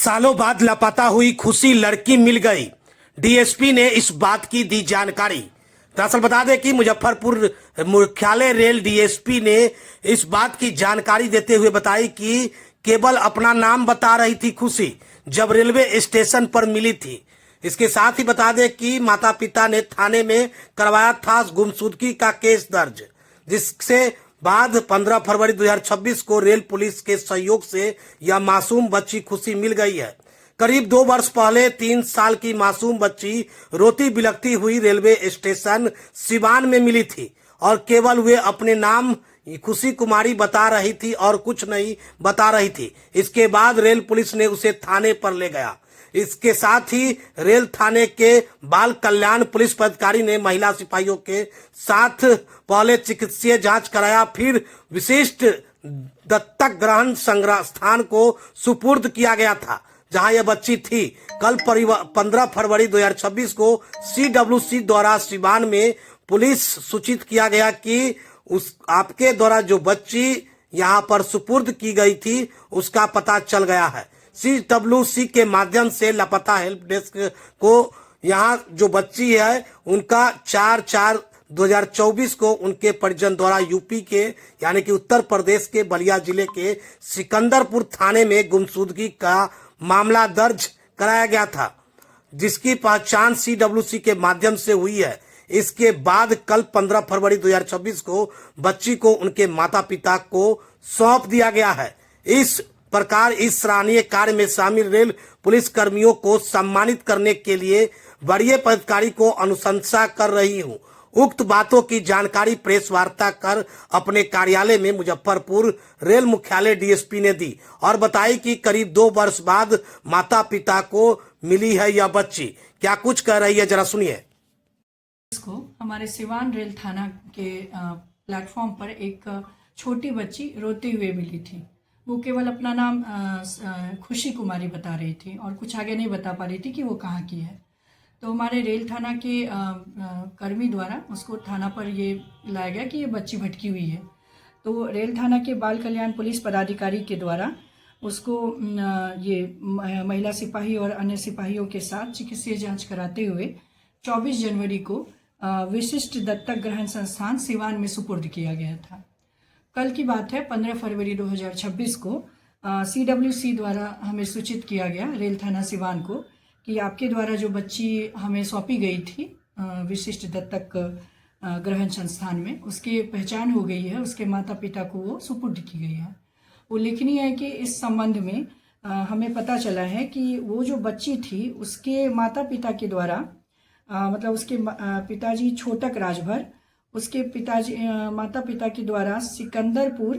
सालों बाद लापता हुई खुशी लड़की मिल गई। डीएसपी ने इस बात की दी जानकारी। दरअसल बता दें कि मुजफ्फरपुर मुख्यालय रेल डीएसपी ने इस बात की जानकारी देते हुए बताई कि केवल अपना नाम बता रही थी खुशी, जब रेलवे स्टेशन पर मिली थी। इसके साथ ही बता दें कि माता पिता ने थाने में करवाया था गुमशुदगी का केस दर्ज, जिससे बाद 15 फरवरी 2026 को रेल पुलिस के सहयोग से यह मासूम बच्ची खुशी मिल गई है। करीब 2 वर्ष पहले 3 साल की मासूम बच्ची रोती बिलखती हुई रेलवे स्टेशन सिवान में मिली थी और केवल वे अपने नाम खुशी कुमारी बता रही थी और कुछ नहीं बता रही थी। इसके बाद रेल पुलिस ने उसे थाने पर ले गया। इसके साथ ही रेल थाने के बाल कल्याण पुलिस पदाधिकारी ने महिला सिपाहियों के साथ पहले चिकित्सीय जांच कराया, फिर विशिष्ट दत्तक ग्रहण संस्थान को सुपुर्द किया गया था, जहां यह बच्ची थी। कल 15 फरवरी 2026 को सीडब्ल्यूसी द्वारा सिवान में पुलिस सूचित किया गया कि उस आपके द्वारा जो बच्ची यहां पर सुपुर्द की गई थी उसका पता चल गया है। सीडब्ल्यूसी के माध्यम से लापता हेल्प डेस्क को यहाँ जो बच्ची है उनका 4/4/2024 को उनके परिजन द्वारा यूपी के यानी कि उत्तर प्रदेश के बलिया जिले के सिकंदरपुर थाने में गुमशुदगी का मामला दर्ज कराया गया था, जिसकी पहचान सीडब्ल्यूसी के माध्यम से हुई है। इसके बाद कल 15 फरवरी 2026 को बच्ची को उनके माता पिता को सौंप दिया गया है। इस प्रकार इस सराहनीय कार्य में शामिल रेल पुलिस कर्मियों को सम्मानित करने के लिए वरीय पदाधिकारी को अनुशंसा कर रही हूं। उक्त बातों की जानकारी प्रेस वार्ता कर अपने कार्यालय में मुजफ्फरपुर रेल मुख्यालय डीएसपी ने दी और बताई कि करीब 2 वर्ष बाद माता पिता को मिली है यह बच्ची। क्या कुछ कह रही है, जरा सुनिए। इसको हमारे सिवान रेल थाना के प्लेटफॉर्म पर एक छोटी बच्ची रोते हुए मिली थी। वो केवल अपना नाम खुशी कुमारी बता रही थी और कुछ आगे नहीं बता पा रही थी कि वो कहाँ की है। तो हमारे रेल थाना के कर्मी द्वारा उसको थाना पर ये लाया गया कि ये बच्ची भटकी हुई है। तो रेल थाना के बाल कल्याण पुलिस पदाधिकारी के द्वारा उसको ये महिला सिपाही और अन्य सिपाहियों के साथ चिकित्सीय जांच कराते हुए 24 जनवरी को विशिष्ट दत्तक ग्रहण संस्थान सिवान में सुपुर्द किया गया था। कल की बात है, 15 फरवरी 2026 को सीडब्ल्यूसी द्वारा हमें सूचित किया गया रेल थाना सिवान को कि आपके द्वारा जो बच्ची हमें सौंपी गई थी विशिष्ट दत्तक ग्रहण संस्थान में, उसकी पहचान हो गई है, उसके माता पिता को वो सुपुर्द की गई है। उल्लेखनीय है कि इस संबंध में हमें पता चला है कि वो जो बच्ची थी उसके माता पिता के द्वारा मतलब उसके पिताजी छोटक राजभर, उसके पिताजी माता पिता के द्वारा सिकंदरपुर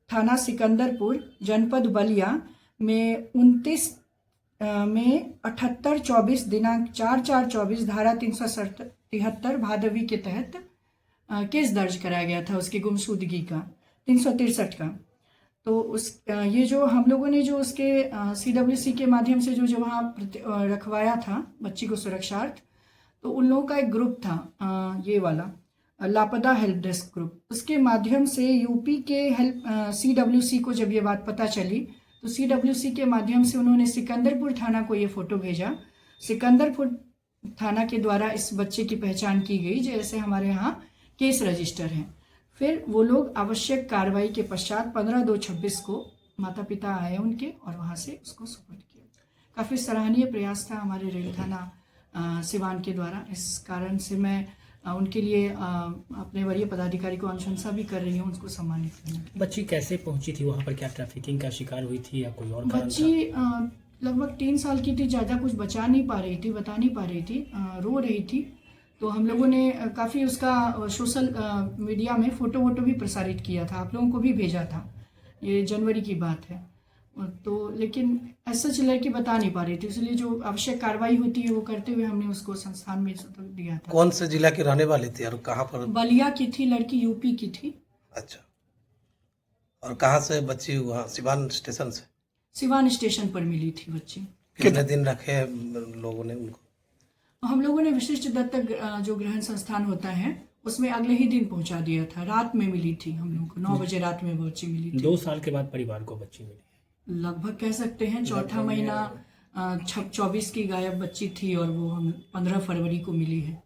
थाना सिकंदरपुर जनपद बलिया में 29 में 78/24 दिनांक 4/4/24 धारा 373 भादवी के तहत केस दर्ज कराया गया था उसकी गुमशुदगी का 363 का। तो उस ये जो हम लोगों ने जो उसके सीडब्ल्यूसी के माध्यम से जो वहाँ रखवाया था बच्ची को सुरक्षार्थ, तो उन लोगों का एक ग्रुप था ये वाला लापता हेल्प डेस्क ग्रुप। उसके माध्यम से यूपी के हेल्प सीडब्ल्यूसी को जब ये बात पता चली तो सीडब्ल्यूसी के माध्यम से उन्होंने सिकंदरपुर थाना को ये फोटो भेजा। सिकंदरपुर थाना के द्वारा इस बच्चे की पहचान की गई, जैसे हमारे यहाँ केस रजिस्टर है। फिर वो लोग आवश्यक कार्रवाई के पश्चात 15/2/26 को माता पिता आए उनके और वहाँ से उसको सुपुर्द किया। काफ़ी सराहनीय प्रयास था हमारे रेल थाना सिवान के द्वारा। इस कारण से मैं उनके लिए अपने वरीय पदाधिकारी को अनुशंसा भी कर रही हूँ, उनको सम्मानित करने के लिए। बच्ची कैसे पहुंची थी वहां पर? क्या ट्रैफिकिंग का शिकार हुई थी या कोई और कारण बच्ची लगभग 3 साल की थी, ज़्यादा कुछ बता नहीं पा रही थी, रो रही थी। तो हम लोगों ने काफ़ी उसका सोशल मीडिया में फ़ोटो वोटो भी प्रसारित किया था, आप लोगों को भी भेजा था। ये जनवरी की बात है। तो लेकिन ऐसा लड़की बता नहीं पा रही थी, इसलिए जो आवश्यक कार्रवाई होती है वो करते हुए हमने उसको संस्थान में दिया था। कौन से जिला की रहने वाली थी और कहाँ पर? बलिया की थी लड़की, यूपी की थी। अच्छा, और कहाँ से बच्ची? वहाँ सिवान स्टेशन से? सिवान स्टेशन पर मिली थी बच्ची। कितने दिन रखे लोगों ने उनको? हम लोगों ने विशिष्ट दत्तक जो ग्रहण संस्थान होता है उसमें अगले ही दिन पहुंचा दिया था। रात में मिली थी हम लोग को, 9 बजे रात में बच्ची मिली थी। 2 साल के बाद परिवार को बच्ची मिली। लगभग कह सकते हैं चौथा महीना 24 की गायब बच्ची थी और वो हम 15 फरवरी को मिली है।